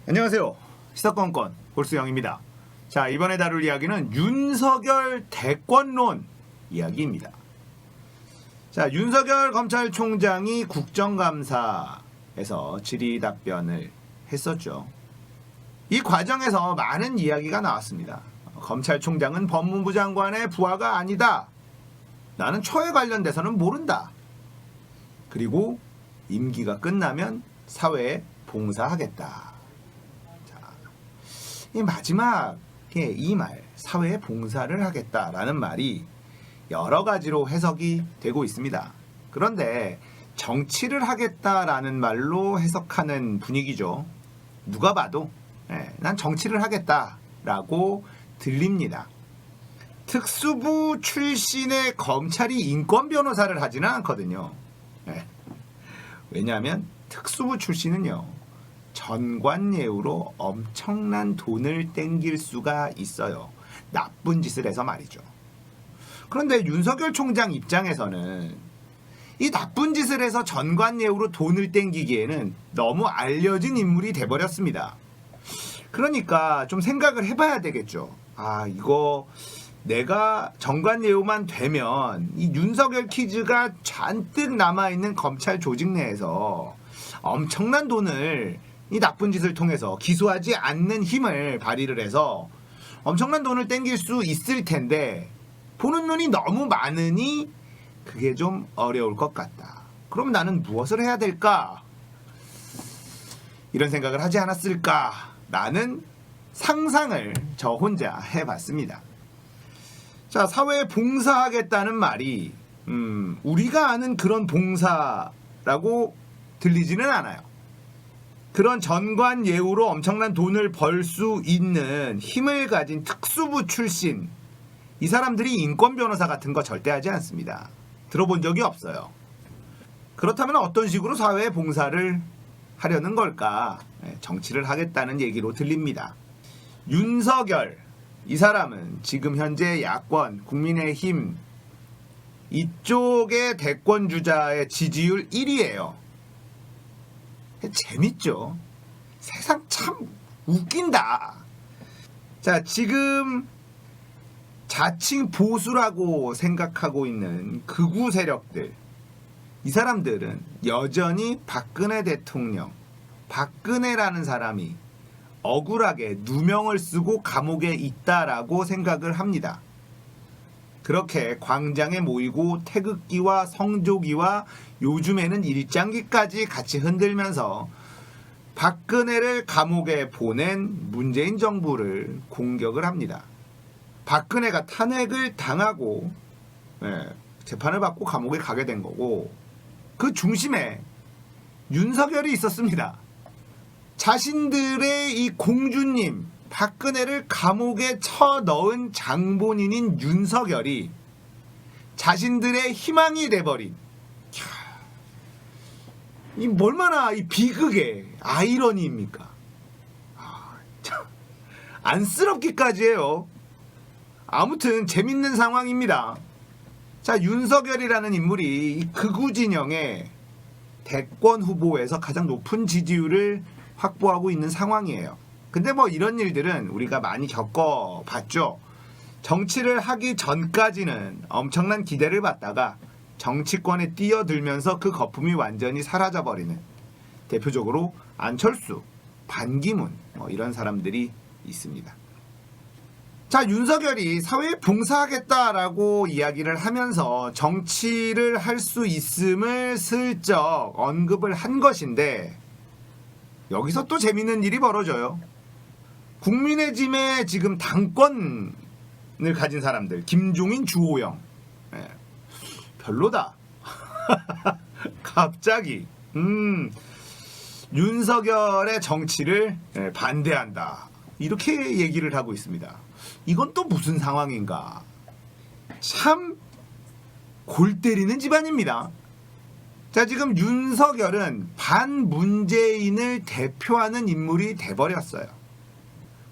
안녕하세요. 시사건건 골수영입니다. 자, 이번에 다룰 이야기는 윤석열 대권론 이야기입니다. 자, 윤석열 검찰총장이 국정감사에서 질의답변을 했었죠. 이 과정에서 많은 이야기가 나왔습니다. 검찰총장은 법무부 장관의 부하가 아니다. 나는 처에 관련돼서는 모른다. 그리고 임기가 끝나면 사회에 봉사하겠다. 이 마지막에 이 말, 사회에 봉사를 하겠다라는 말이 여러 가지로 해석이 되고 있습니다. 그런데 정치를 하겠다라는 말로 해석하는 분위기죠. 누가 봐도 난 정치를 하겠다라고 들립니다. 특수부 출신의 검찰이 인권 변호사를 하지는 않거든요. 왜냐하면 특수부 출신은요, 전관예우로 엄청난 돈을 땡길 수가 있어요. 나쁜 짓을 해서 말이죠. 그런데 윤석열 총장 입장에서는 이 나쁜 짓을 해서 전관예우로 돈을 땡기기에는 너무 알려진 인물이 돼버렸습니다. 그러니까 좀 생각을 해봐야 되겠죠. 이거 내가 전관예우만 되면 이 윤석열 키즈가 잔뜩 남아있는 검찰 조직 내에서 엄청난 돈을 이 나쁜 짓을 통해서 기소하지 않는 힘을 발휘를 해서 엄청난 돈을 땡길 수 있을 텐데 보는 눈이 너무 많으니 그게 좀 어려울 것 같다. 그럼 나는 무엇을 해야 될까? 이런 생각을 하지 않았을까라는 상상을 저 혼자 해봤습니다. 자, 사회에 봉사하겠다는 말이 우리가 아는 그런 봉사라고 들리지는 않아요. 그런 전관예우로 엄청난 돈을 벌 수 있는 힘을 가진 특수부 출신, 이 사람들이 인권 변호사 같은 거 절대 하지 않습니다. 들어본 적이 없어요. 그렇다면 어떤 식으로 사회에 봉사를 하려는 걸까? 정치를 하겠다는 얘기로 들립니다. 윤석열, 이 사람은 지금 현재 야권, 국민의힘 이쪽의 대권 주자의 지지율 1위예요. 재밌죠? 세상 참 웃긴다. 자, 지금 자칭 보수라고 생각하고 있는 극우 세력들, 이 사람들은 여전히 박근혜 대통령, 박근혜라는 사람이 억울하게 누명을 쓰고 감옥에 있다라고 생각을 합니다. 그렇게 광장에 모이고 태극기와 성조기와 요즘에는 일장기까지 같이 흔들면서 박근혜를 감옥에 보낸 문재인 정부를 공격을 합니다. 박근혜가 탄핵을 당하고 재판을 받고 감옥에 가게 된 거고, 그 중심에 윤석열이 있었습니다. 자신들의 이 공주님 박근혜를 감옥에 쳐넣은 장본인인 윤석열이 자신들의 희망이 돼버린, 이 얼마나 이 비극의 아이러니입니까? 참 안쓰럽기까지 해요. 아무튼 재밌는 상황입니다. 자, 윤석열이라는 인물이 이 극우 진영의 대권 후보에서 가장 높은 지지율을 확보하고 있는 상황이에요. 근데 뭐 이런 일들은 우리가 많이 겪어봤죠. 정치를 하기 전까지는 엄청난 기대를 받다가 정치권에 뛰어들면서 그 거품이 완전히 사라져버리는, 대표적으로 안철수, 반기문 이런 사람들이 있습니다. 자, 윤석열이 사회에 봉사하겠다라고 이야기를 하면서 정치를 할 수 있음을 슬쩍 언급을 한 것인데, 여기서 또 재밌는 일이 벌어져요. 국민의힘에 지금 당권을 가진 사람들, 김종인, 주호영, 별로다. 갑자기 윤석열의 정치를 반대한다, 이렇게 얘기를 하고 있습니다. 이건 또 무슨 상황인가? 참 골 때리는 집안입니다. 자, 지금 윤석열은 반문재인을 대표하는 인물이 돼버렸어요.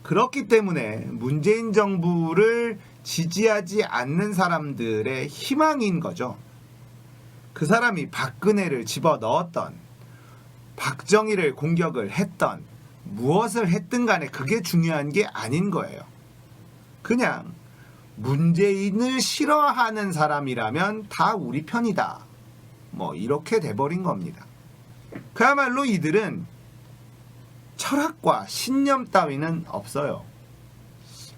그렇기 때문에 문재인 정부를 지지하지 않는 사람들의 희망인 거죠. 그 사람이 박근혜를 집어넣었던, 박정희를 공격을 했던 무엇을 했든 간에 그게 중요한 게 아닌 거예요. 그냥 문재인을 싫어하는 사람이라면 다 우리 편이다. 뭐 이렇게 돼버린 겁니다. 그야말로 이들은 철학과 신념 따위는 없어요.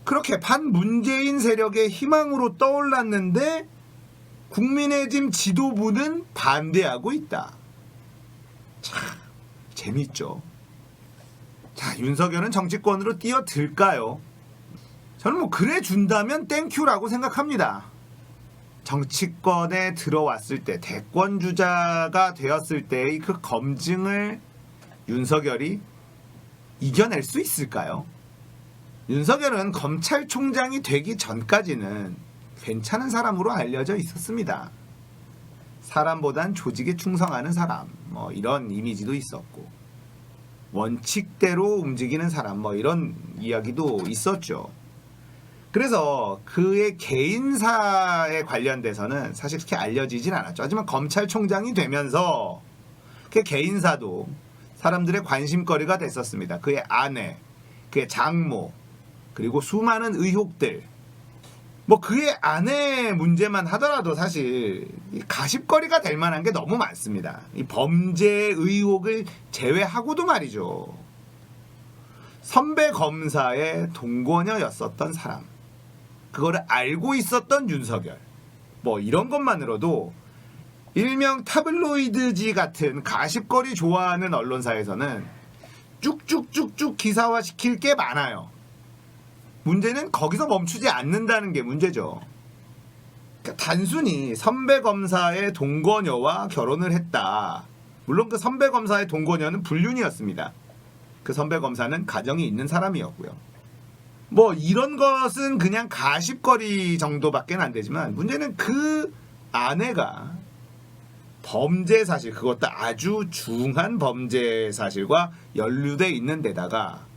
그렇게 반문재인 세력의 희망으로 떠올랐는데 국민의힘 지도부는 반대하고 있다. 참 재밌죠. 자, 윤석열은 정치권으로 뛰어들까요? 저는 뭐 그래 준다면 땡큐라고 생각합니다. 정치권에 들어왔을 때 대권 주자가 되었을 때의 그 검증을 윤석열이 이겨낼 수 있을까요? 윤석열은 검찰총장이 되기 전까지는 괜찮은 사람으로 알려져 있었습니다. 사람보단 조직에 충성하는 사람, 뭐 이런 이미지도 있었고, 원칙대로 움직이는 사람, 뭐 이런 이야기도 있었죠. 그래서 그의 개인사에 관련돼서는 사실 그렇게 알려지진 않았죠. 하지만 검찰총장이 되면서 그 개인사도 사람들의 관심거리가 됐었습니다. 그의 아내, 그의 장모, 그리고 수많은 의혹들. 뭐 그의 아내 문제만 하더라도 사실 가십거리가 될 만한 게 너무 많습니다. 이 범죄 의혹을 제외하고도 말이죠. 선배 검사의 동거녀였었던 사람. 그거를 알고 있었던 윤석열. 뭐 이런 것만으로도 일명 타블로이드지 같은 가십거리 좋아하는 언론사에서는 쭉쭉쭉쭉 기사화시킬 게 많아요. 문제는 거기서 멈추지 않는다는 게 문제죠. 그러니까 단순히 선배 검사의 동거녀와 결혼을 했다. 물론 그 선배 검사의 동거녀는 불륜이었습니다. 그 선배 검사는 가정이 있는 사람이었고요. 뭐 이런 것은 그냥 가십거리 정도밖에 안 되지만 문제는 그 아내가 범죄 사실, 그것도 아주 중한 범죄 사실과 연루돼 있는 데다가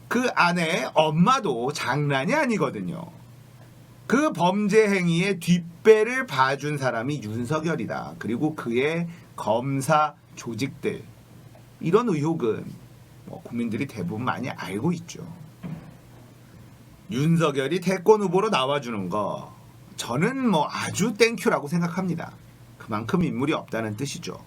그 아내의 엄마도 장난이 아니거든요. 그 범죄 행위의 뒷배를 봐준 사람이 윤석열이다. 그리고 그의 검사 조직들. 이런 의혹은 뭐 국민들이 대부분 많이 알고 있죠. 윤석열이 대권 후보로 나와주는 거 저는 뭐 아주 땡큐라고 생각합니다. 그만큼 인물이 없다는 뜻이죠.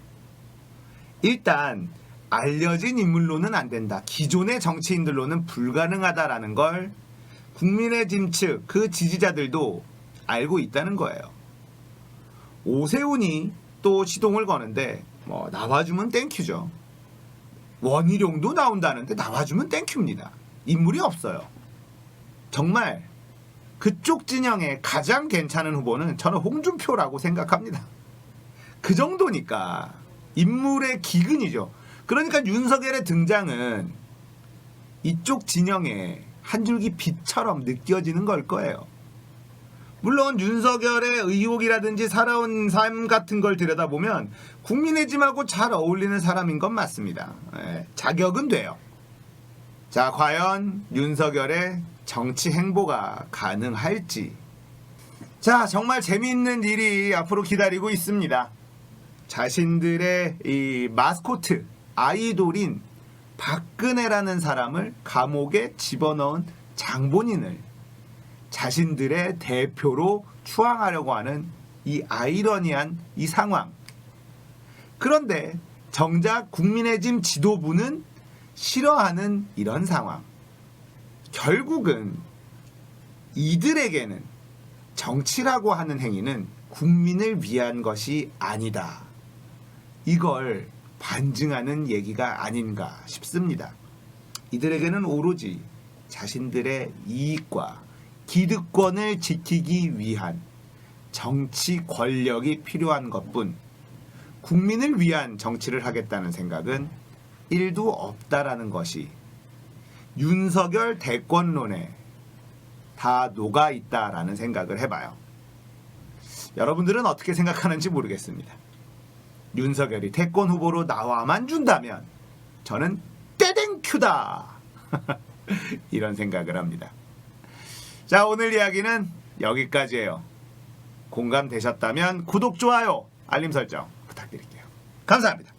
일단 알려진 인물로는 안 된다. 기존의 정치인들로는 불가능하다라는 걸 국민의힘 측 그 지지자들도 알고 있다는 거예요. 오세훈이 또 시동을 거는데 뭐 나와주면 땡큐죠. 원희룡도 나온다는데 나와주면 땡큐입니다. 인물이 없어요. 정말 그쪽 진영의 가장 괜찮은 후보는 저는 홍준표라고 생각합니다. 그 정도니까 인물의 기근이죠. 그러니까 윤석열의 등장은 이쪽 진영의 한 줄기 빛처럼 느껴지는 걸 거예요. 물론 윤석열의 의혹이라든지 살아온 삶 같은 걸 들여다보면 국민의힘하고 잘 어울리는 사람인 건 맞습니다. 자격은 돼요. 자, 과연 윤석열의 정치 행보가 가능할지. 자, 정말 재미있는 일이 앞으로 기다리고 있습니다. 자신들의 이 마스코트, 아이돌인 박근혜라는 사람을 감옥에 집어넣은 장본인을 자신들의 대표로 추앙하려고 하는 이 아이러니한 이 상황. 그런데 정작 국민의힘 지도부는 싫어하는 이런 상황. 결국은 이들에게는 정치라고 하는 행위는 국민을 위한 것이 아니다. 이걸 반증하는 얘기가 아닌가 싶습니다. 이들에게는 오로지 자신들의 이익과 기득권을 지키기 위한 정치 권력이 필요한 것뿐 국민을 위한 정치를 하겠다는 생각은 1도 없다라는 것이 윤석열 대권론에 다 녹아있다라는 생각을 해봐요. 여러분들은 어떻게 생각하는지 모르겠습니다. 윤석열이 대권 후보로 나와만 준다면 저는 떼댕큐다 이런 생각을 합니다. 자, 오늘 이야기는 여기까지예요. 공감되셨다면 구독, 좋아요, 알림 설정 부탁드릴게요. 감사합니다.